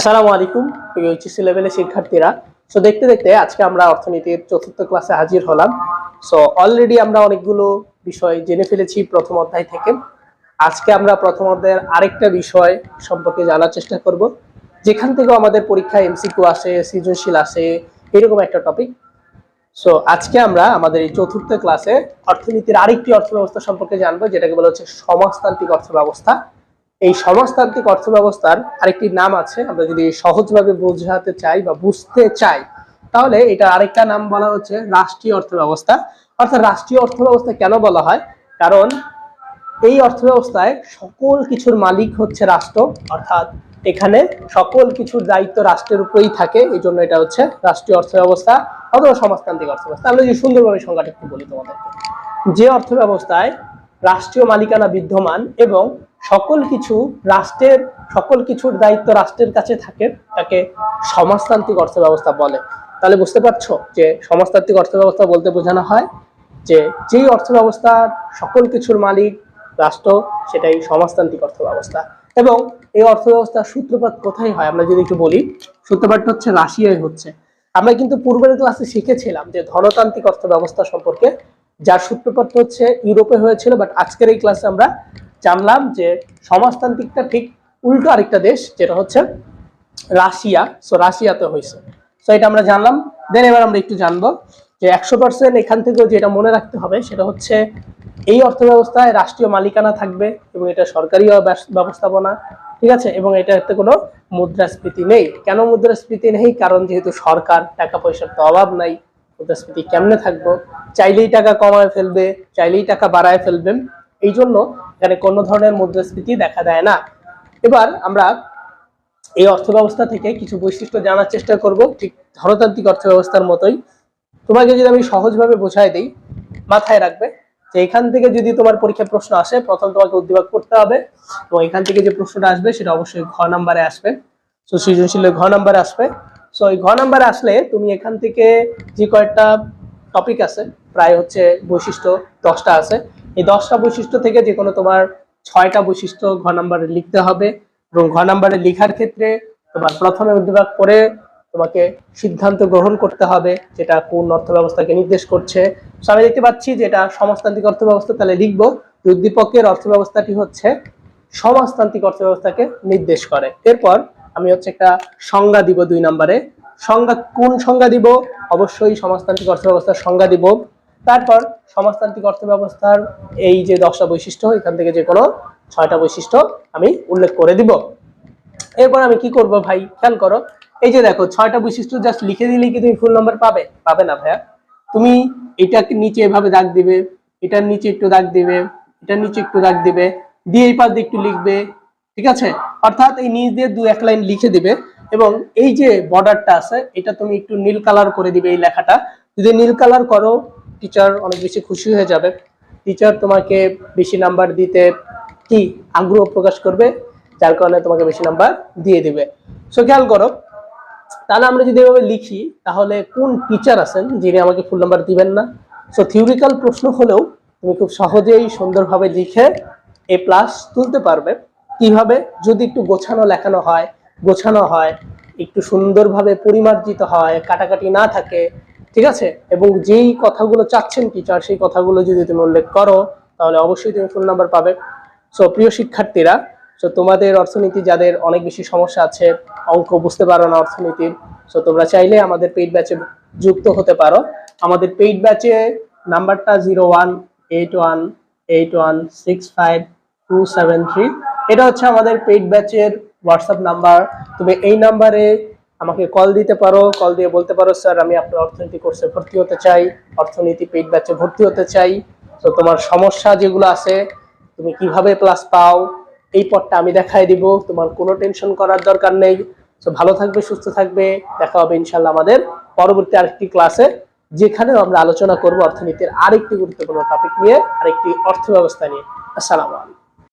আসসালামু আলাইকুম এইচএসসি লেভেলের শিক্ষার্থীরা। সো দেখতে দেখতে আজকে আমরা অর্থনীতির চতুর্থ ক্লাসে হাজির হলাম। সো অলরেডি আমরা অনেকগুলো বিষয় জেনে ফেলেছি প্রথম অধ্যায় থেকে। আজকে আমরা প্রথম অধ্যায়ের আরেকটা বিষয় সম্পর্কে জানার চেষ্টা করব, যেখান থেকে আমাদের পরীক্ষায় এমসিকিউ আসে, সৃজনশীল আসে, এরকম একটা টপিক। সো আজকে আমরা আমাদের এই চতুর্থ ক্লাসে অর্থনীতির আরেকটি অর্থব্যবস্থা সম্পর্কে জানবো, যেটাকে বলা হচ্ছে সমাজতান্ত্রিক অর্থব্যবস্থা। এই সমাজতান্ত্রিক অর্থব্যবস্থার আরেকটি নাম আছে, আমরা যদি সহজভাবে বোঝাতে চাই বা বুঝতে চাই তাহলে এটা আরেকটা নাম বলা হচ্ছে রাষ্ট্রীয় অর্থব্যবস্থা। অর্থাৎ রাষ্ট্রীয় অর্থব্যবস্থা কেন বলা হয়? কারণ এই অর্থব্যবস্থায় সকল কিছুর মালিক হচ্ছে রাষ্ট্র, অর্থাৎ এখানে সকল কিছুর দায়িত্ব রাষ্ট্রের উপরেই থাকে, এই জন্য এটা হচ্ছে রাষ্ট্রীয় অর্থব্যবস্থা অথবা সমাজতান্ত্রিক অর্থব্যবস্থা। আমরা যদি সুন্দরভাবে সংজ্ঞাটা একটু বলি তোমাদেরকে, যে অর্থব্যবস্থায় রাষ্ট্রীয় মালিকানা বিদ্যমান এবং সকল কিছুর দায়িত্ব রাষ্ট্রের কাছে থাকে, তাকে সমাজতান্ত্রিক অর্থব্যবস্থা বলে। তাহলে বুঝতে পারছো যে সমাজতান্ত্রিক অর্থব্যবস্থা বলতে বোঝানো হয় যে যেই অর্থব্যবস্থার সকল কিছুর মালিক রাষ্ট্র, সেটাই সমাজতান্ত্রিক অর্থব্যবস্থা। এবং এই অর্থব্যবস্থার সূত্রপাত কোথায় হয় আমরা যদি একটু বলি, সূত্রপাতটা হচ্ছে রাশিয়ায় হচ্ছে। আমরা কিন্তু পূর্বের ক্লাসে শিখেছিলাম যে ধনতান্ত্রিক অর্থব্যবস্থা সম্পর্কে, যার সূত্রপাত হচ্ছে ইউরোপে হয়েছিল। বাট আজকের এই ক্লাসে আমরা জানলাম যে সমাজতান্ত্রিকটা ঠিক উল্টো আরেকটা দেশ, যেটা হচ্ছে রাশিয়া। সো রাশিয়াতে হয়েছে। সো এটা আমরা জানলাম। দেন এবার আমরা একটু জানবো যে 100% এখান থেকেও যেটা মনে রাখতে হবে সেটা হচ্ছে এই অর্থব্যবস্থায় রাষ্ট্রীয় মালিকানা থাকবে এবং এটা সরকারি ব্যবস্থাপনা, ঠিক আছে। এবং এটাতে কোনো মুদ্রাস্ফীতি নেই। কেন মুদ্রাস্ফীতি নেই? কারণ যেহেতু সরকার, টাকা পয়সার তো অভাব নাই, মুদ্রাস্ফীতি কেমনে থাকবো? চাইলেই টাকা কমায় ফেলবে, চাইলেই টাকা বাড়ায় ফেলবেন, এই জন্য এখানে কোনো ধরনের মুদ্রাস্ফীতি দেখা দেয় না। এবার আমরা এই অর্থব্যবস্থা থেকে কিছু বৈশিষ্ট্য জানার চেষ্টা করব, ঠিক ধনতান্ত্রিক অর্থব্যবস্থার মতোই। তোমাকে যদি আমি সহজভাবে বোঝাই দিই, মাথায় রাখবে যে এখান থেকে যদি তোমার পরীক্ষায় প্রশ্ন আসে, প্রথম তোমাকে উদ্দীপক করতে হবে এবং এখান থেকে যে প্রশ্নটা আসবে সেটা অবশ্যই ঘ নাম্বারে আসবে। সো সৃজনশীলের ঘ নাম্বারে আসবে। সো এই ঘ নাম্বারে আসলে তুমি এখান থেকে যে কয়েকটা টপিক আছে, প্রায় হচ্ছে বৈশিষ্ট্য 10টা আছে, এই 10টা বৈশিষ্ট্য থেকে যে কোনো তোমার 6টা বৈশিষ্ট্য ঘ নাম্বারে লিখতে হবে। এবং ঘ নাম্বারে লেখার ক্ষেত্রে তোমার প্রথমে উদ্দীপক পড়ে তোমাকে সিদ্ধান্ত গ্রহণ করতে হবে, যেটা কোন অর্থব্যবস্থাকে নির্দেশ করছে। আমি দেখতে পাচ্ছি যে এটা সমাজতান্ত্রিক অর্থব্যবস্থা, তাহলে লিখবো উদ্দীপকের অর্থব্যবস্থাটি হচ্ছে সমাজতান্ত্রিক অর্থব্যবস্থাকে নির্দেশ করে। এরপর আমি হচ্ছে একটা সংজ্ঞা দিব 2 নম্বরে। সংজ্ঞা কোন সংজ্ঞা দিব? অবশ্যই সমাজতান্ত্রিক অর্থব্যবস্থার সংজ্ঞা দিব। তারপর সমাজতান্ত্রিক অর্থব্যবস্থার এই যে 10টা বৈশিষ্ট্য, এখান থেকে যে কোনো 6টা বৈশিষ্ট্য আমি উল্লেখ করে দিব। এরপর আমি কি করব ভাই, খেয়াল করো, এই যে দেখো 6টা বৈশিষ্ট্য জাস্ট লিখে দিলেই কি তুমি ফুল নাম্বার পাবে? পাবে না ভাইয়া। তুমি এটাকে নিচে এভাবে দাগ দিবে, এটার নিচে একটু দাগ দিবে, এটার নিচে একটু দাগ দিবে, দিয়ে এই পাশ দিয়ে একটু লিখবে, ঠিক আছে। অর্থাৎ এই নিচ দিয়ে 2-1 লাইন লিখে দিবে এবং এই যে বর্ডারটা আছে এটা তুমি একটু নীল কালার করে দিবে। এই লেখাটা যদি নীল কালার করো, টিচার অনেক বেশি খুশি হয়ে যাবে। টিচার তোমাকে বেশি নাম্বার দিতে কি আগ্রহ প্রকাশ করবে, যার কারণে তোমাকে বেশি নাম্বার দিয়ে দিবে। সো খেয়াল করো, তাহলে আমরা যদি এভাবে লিখি তাহলে কোন টিচার আছেন যিনি আমাকে ফুল নাম্বার দিবেন না? সো থিওরিক্যাল প্রশ্ন হলেও তুমি খুব সহজেই সুন্দরভাবে লিখে A+ তুলতে পারবে। কিভাবে? যদি একটু গোছানো হয়, একটু সুন্দরভাবে পরিমার্জিত হয়, কাটাকাটি না থাকে, ঠিক আছে, এবং যেই কথাগুলো চাচ্ছেন টিচার সেই কথাগুলো যদি তুমি উল্লেখ করো তাহলে অবশ্যই তুমি ফুল নাম্বার পাবে। সো প্রিয় শিক্ষার্থীরা, সো তোমাদের অর্থনীতি যাদের অনেক বেশি সমস্যা আছে, অঙ্ক বুঝতে পারো না অর্থনীতির, সো তোমরা চাইলে আমাদের পেইড ব্যাচে যুক্ত হতে পারো। আমাদের পেইড ব্যাচে নাম্বারটা 01818165 এটা হচ্ছে আমাদের পেইড ব্যাচের হোয়াটসঅ্যাপ নাম্বার। তুমি এই নাম্বারে আমাকে কল দিতে পারো, কল দিয়ে বলতে পারো স্যার আমি আপনার অর্থনীতি কোর্সে ভর্তি হতে চাই, অর্থনীতি পেইড ব্যাচে ভর্তি হতে চাই। তো তোমার সমস্যা যেগুলো আছে, তুমি কিভাবে প্লাস পাও, এই পথটা আমি দেখাই দিব, তোমার কোনো টেনশন করার দরকার নেই। তো ভালো থাকবে, সুস্থ থাকবে, দেখা হবে ইনশাআল্লাহ আমাদের পরবর্তী আরেকটি ক্লাসে, যেখানে আমরা আলোচনা করব অর্থনীতির আরেকটি গুরুত্বপূর্ণ টপিক নিয়ে, আরেকটি অর্থব্যবস্থা নিয়ে। আসসালামু আলাইকুম।